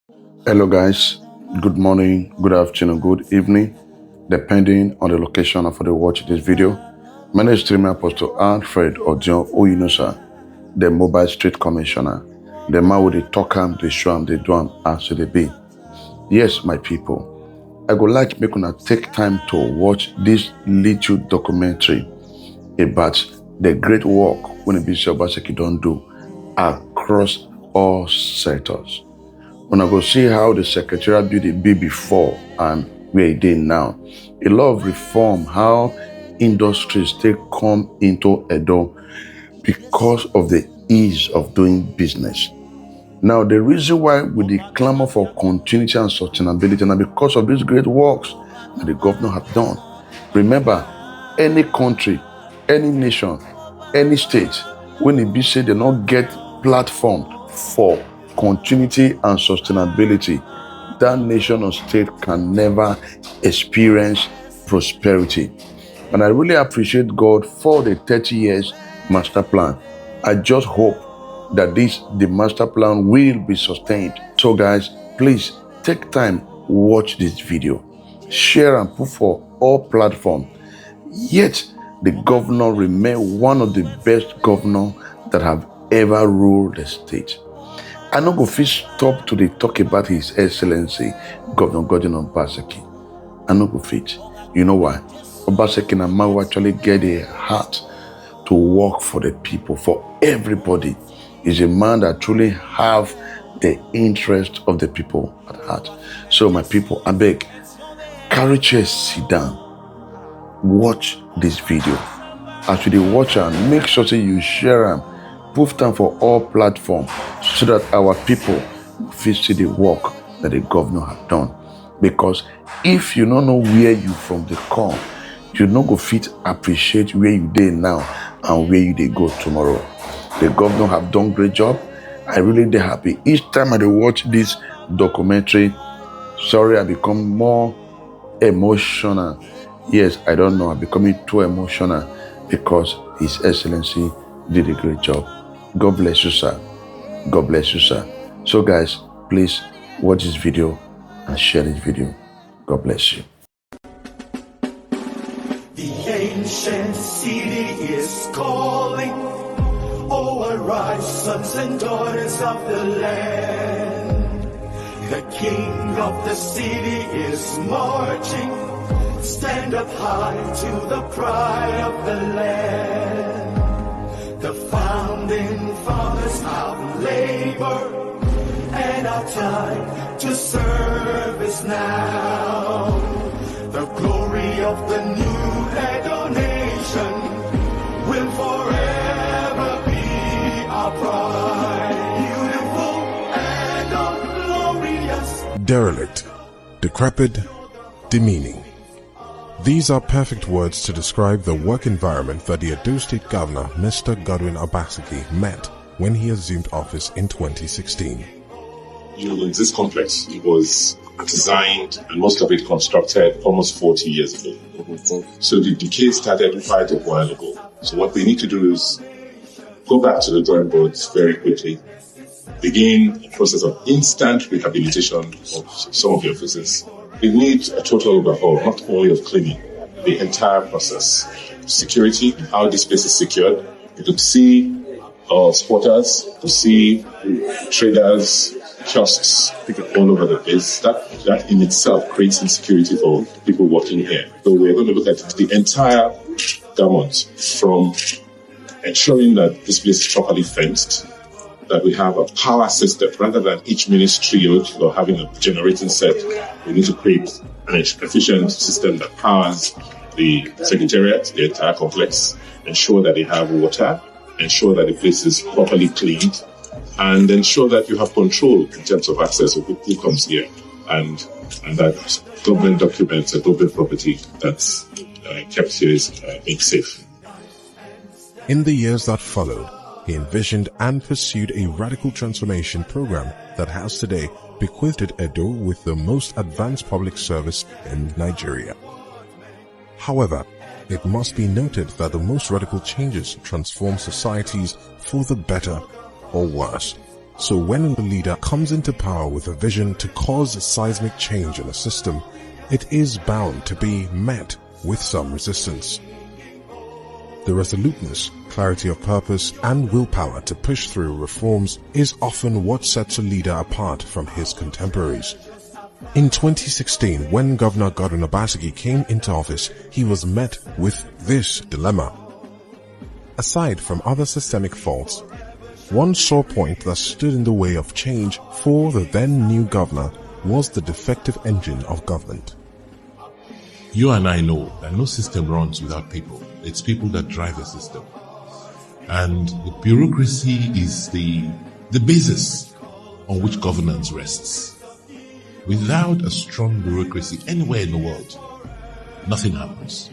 Hello, guys. Good morning, good afternoon, good evening, depending on the location of where you watch this video. My name is Streamer Apostle Alfred Odion Oyunusa, the Mobile Street Commissioner, the man with the talk am, the show am, the do am as they be. Yes, my people, I would like make una take time to watch this little documentary about the great work when Bishop Obaseki don do across all sectors. Una go see how the secretarial building be before and where it is now. A lot of reform, how industries take come into Edo because of the ease of doing business. Now, the reason why we dey clamor for continuity and sustainability na because of these great works that the governor have done. Remember, any country, any nation, any state, when e be say they not get platform for continuity and sustainability, that nation or state can never experience prosperity. And I really appreciate God for the 30 years master plan. I just hope that the master plan will be sustained. So guys, please take time, watch this video, share and put for all platforms. Yet the governor remain one of the best governors that have ever ruled the state. I no go fit stop to dey talk about His Excellency, Governor Godwin Obaseki. I no go fit. You know why? Obaseki na man who actually get a heart to work for the people, for everybody. He's a man that truly have the interest of the people at heart. So my people, I beg, carry chair, sit down, watch this video. As you dey watch am, make sure say you share am, put am for all platforms so that our people fit see the work that the governor have done. Because if you don't know where you from the come, you no go fit appreciate where you dey now and where you dey go tomorrow. The governor have done great job. I really dey happy. Each time I dey watch this documentary, sorry, I become more emotional. Yes, I don't know, I'm becoming too emotional because His Excellency did a great job. God bless you, sir. God bless you, sir. So guys, please watch this video and share this video. God bless you. The ancient city is calling. Oh, arise, sons and daughters of the land. The king of the city is marching. Stand up high to the pride of the land. The founding fathers have labor, and our time to serve is now. The glory of the new Edo nation will forever be our pride. Beautiful Edo, glorious. Derelict, decrepit, demeaning. These are perfect words to describe the work environment that the Edo State Governor, Mr. Godwin Obaseki, met when he assumed office in 2016. This complex, it was designed and most of it constructed almost 40 years ago. So the decay started quite a while ago. So what we need to do is go back to the drawing boards very quickly, begin a process of instant rehabilitation of some of the offices. We need a total overhaul, not only of cleaning, the entire process. Security, how this place is secured, to see squatters, to see traders, kiosks, people all over the place. That in itself creates insecurity for people working here. So we're going to look at the entire gamut, from ensuring that this place is properly fenced, that we have a power system rather than each ministry or having a generating set. We need to create an efficient system that powers the secretariat, the entire complex, ensure that they have water, ensure that the place is properly cleaned, and ensure that you have control in terms of access of who comes here, and that government documents and government property that's kept here is being safe. In the years that followed, he envisioned and pursued a radical transformation program that has today bequeathed Edo with the most advanced public service in Nigeria. However, it must be noted that the most radical changes transform societies for the better or worse. So when a leader comes into power with a vision to cause seismic change in a system, it is bound to be met with some resistance. The resoluteness, clarity of purpose, and willpower to push through reforms is often what sets a leader apart from his contemporaries. In 2016, when Governor Godwin Obaseki came into office, he was met with this dilemma. Aside from other systemic faults, one sore point that stood in the way of change for the then new governor was the defective engine of government. You and I know that no system runs without people. It's people that drive the system. And the bureaucracy is the basis on which governance rests. Without a strong bureaucracy anywhere in the world, nothing happens.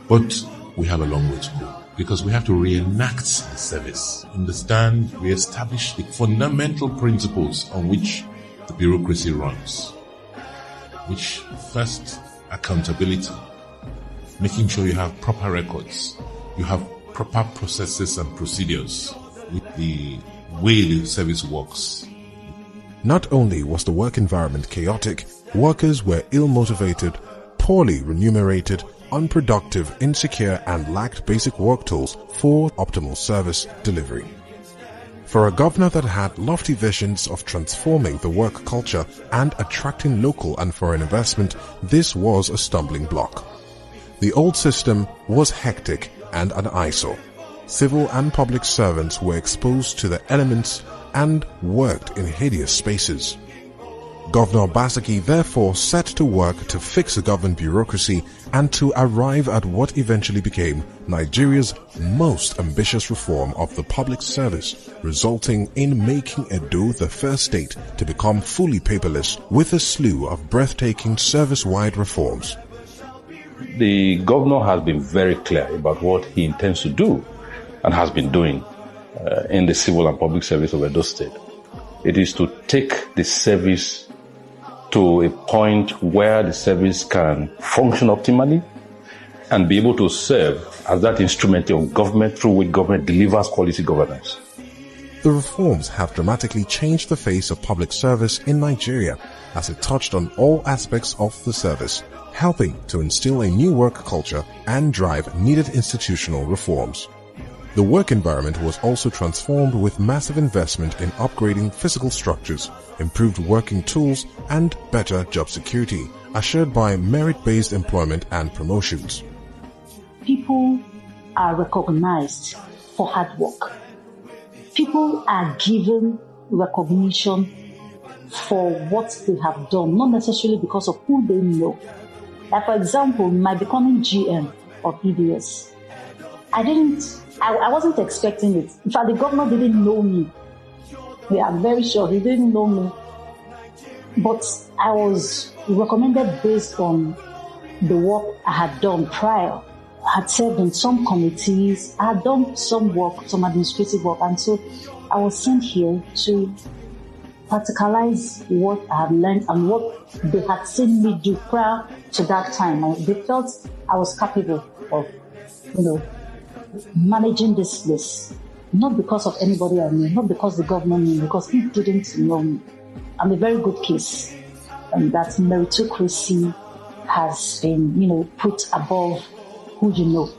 But we have a long way to go because we have to reenact the service, understand, re-establish the fundamental principles on which the bureaucracy runs. Which first, accountability, making sure you have proper records, you have proper processes and procedures with the way the service works. Not only was the work environment chaotic, workers were ill-motivated, poorly remunerated, unproductive, insecure, and lacked basic work tools for optimal service delivery. For a governor that had lofty visions of transforming the work culture and attracting local and foreign investment, this was a stumbling block. The old system was hectic and an eyesore. Civil and public servants were exposed to the elements and worked in hideous spaces. Governor Obaseki therefore set to work to fix the government bureaucracy and to arrive at what eventually became Nigeria's most ambitious reform of the public service, resulting in making Edo the first state to become fully paperless with a slew of breathtaking service-wide reforms. The governor has been very clear about what he intends to do and has been doing in the civil and public service of Edo State. It is to take the service to a point where the service can function optimally and be able to serve as that instrument of government through which government delivers quality governance. The reforms have dramatically changed the face of public service in Nigeria as it touched on all aspects of the service, helping to instill a new work culture and drive needed institutional reforms. The work environment was also transformed with massive investment in upgrading physical structures, improved working tools, and better job security, assured by merit-based employment and promotions. People are recognized for hard work. People are given recognition for what they have done, not necessarily because of who they know. Like for example, my becoming GM of EDS, I wasn't expecting it. In fact, the governor didn't know me. Yeah, I'm very sure he didn't know me. But I was recommended based on the work I had done prior. I had served in some committees. I had done some work, some administrative work. And so I was sent here to practicalize what I had learned and what they had seen me do prior to that time. And they felt I was capable of, managing this place, not because of anybody I knew, not because the government knew, because he didn't know me. I'm a very good case, and that meritocracy has been, put above who you know.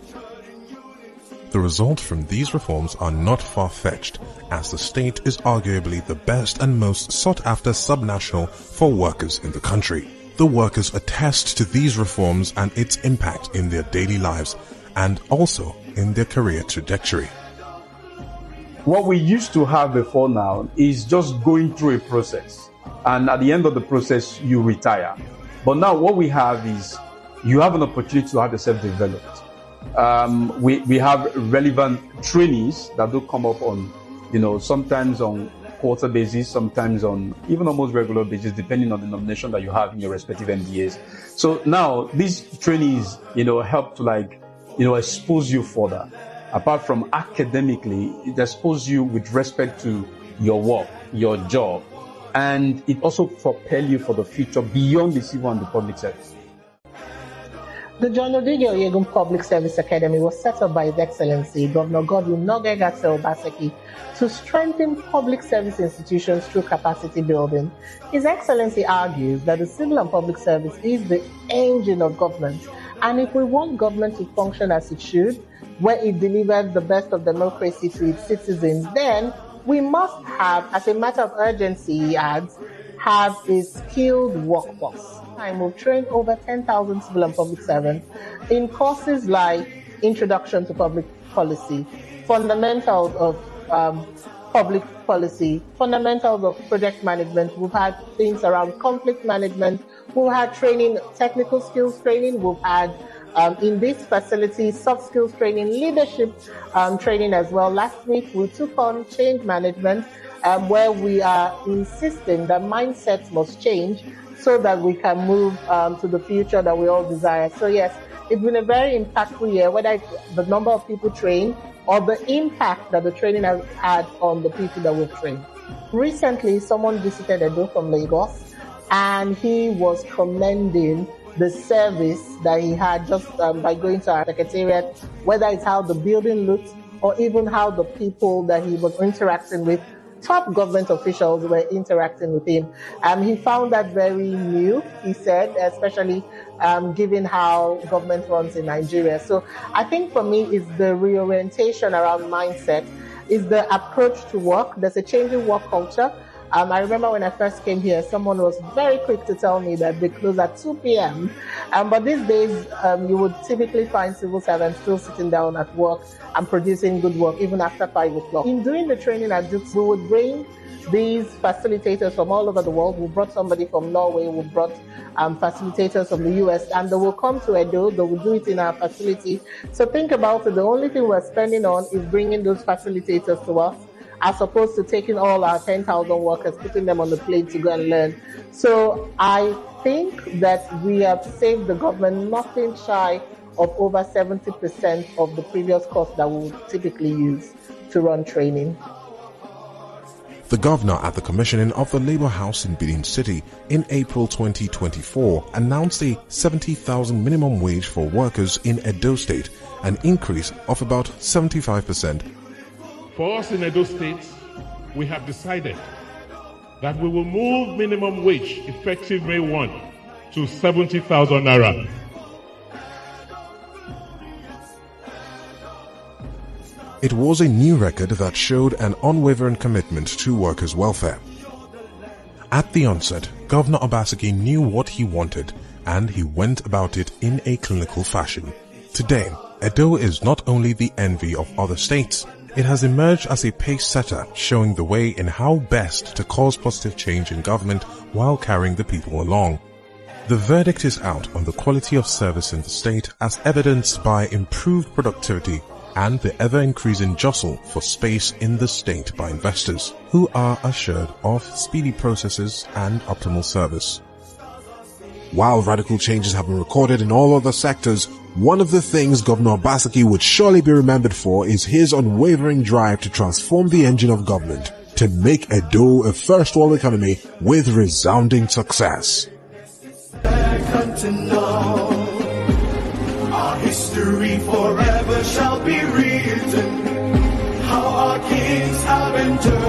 The results from these reforms are not far-fetched, as the state is arguably the best and most sought-after subnational for workers in the country. The workers attest to these reforms and its impact in their daily lives, and also in their career trajectory. What we used to have before now is just going through a process, and at the end of the process, you retire. But now what we have is you have an opportunity to have yourself developed. We have relevant trainees that do come up on, sometimes on quarter basis, sometimes on even almost regular basis, depending on the nomination that you have in your respective MBAs. So now these trainees, help to expose you further. Apart from academically, it exposes you with respect to your work, your job, and it also propels you for the future beyond the civil and the public service. The John Odigi Oyegun Public Service Academy was set up by His Excellency Governor Godwin Nogegase Obaseki to strengthen public service institutions through capacity building. His Excellency argues that the civil and public service is the engine of government, and if we want government to function as it should, where it delivers the best of democracy to its citizens, then we must have, as a matter of urgency, he adds, have a skilled workforce. We've trained over 10,000 civil and public servants in courses like Introduction to Public Policy, Fundamentals of Public Policy, Fundamentals of Project Management. We've had things around conflict management. We've had training, technical skills training. We've had in this facility, soft skills training, leadership training as well. Last week, we took on change management, where we are insisting that mindsets must change so that we can move to the future that we all desire. So yes, it's been a very impactful year, whether it's the number of people trained or the impact that the training has had on the people that we've trained. Recently, someone visited Edo from Lagos, and he was commending the service that he had just by going to our secretariat, whether it's how the building looked or even how the people that he was interacting with, top government officials, were interacting with him. He found that very new, he said, especially given how government runs in Nigeria. So I think for me, it's the reorientation around mindset, is the approach to work. There's a changing work culture. I remember when I first came here, someone was very quick to tell me that they close at 2 p.m. But these days, you would typically find civil servants still sitting down at work and producing good work even after 5 o'clock. In doing the training at Duke, we would bring these facilitators from all over the world. We brought somebody from Norway, we brought facilitators from the US, and they will come to Edo, they will do it in our facility. So think about it, the only thing we're spending on is bringing those facilitators to us, as opposed to taking all our 10,000 workers, putting them on the plane to go and learn. So I think that we have saved the government nothing shy of over 70% of the previous cost that we would typically use to run training. The governor at the commissioning of the Labour House in Benin City in April 2024 announced a 70,000 minimum wage for workers in Edo State, an increase of about 75%. For us in Edo State, we have decided that we will move minimum wage effective May 1 to 70,000 naira. It was a new record that showed an unwavering commitment to workers' welfare. At the onset, Governor Obaseki knew what he wanted, and he went about it in a clinical fashion. Today, Edo is not only the envy of other states, it has emerged as a pace-setter, showing the way in how best to cause positive change in government while carrying the people along. The verdict is out on the quality of service in the state, as evidenced by improved productivity and the ever-increasing jostle for space in the state by investors, who are assured of speedy processes and optimal service. While radical changes have been recorded in all other sectors, one of the things Governor Obaseki would surely be remembered for is his unwavering drive to transform the engine of government, to make Edo a first-world economy with resounding success. Our history forever shall be written, how our kings have endured.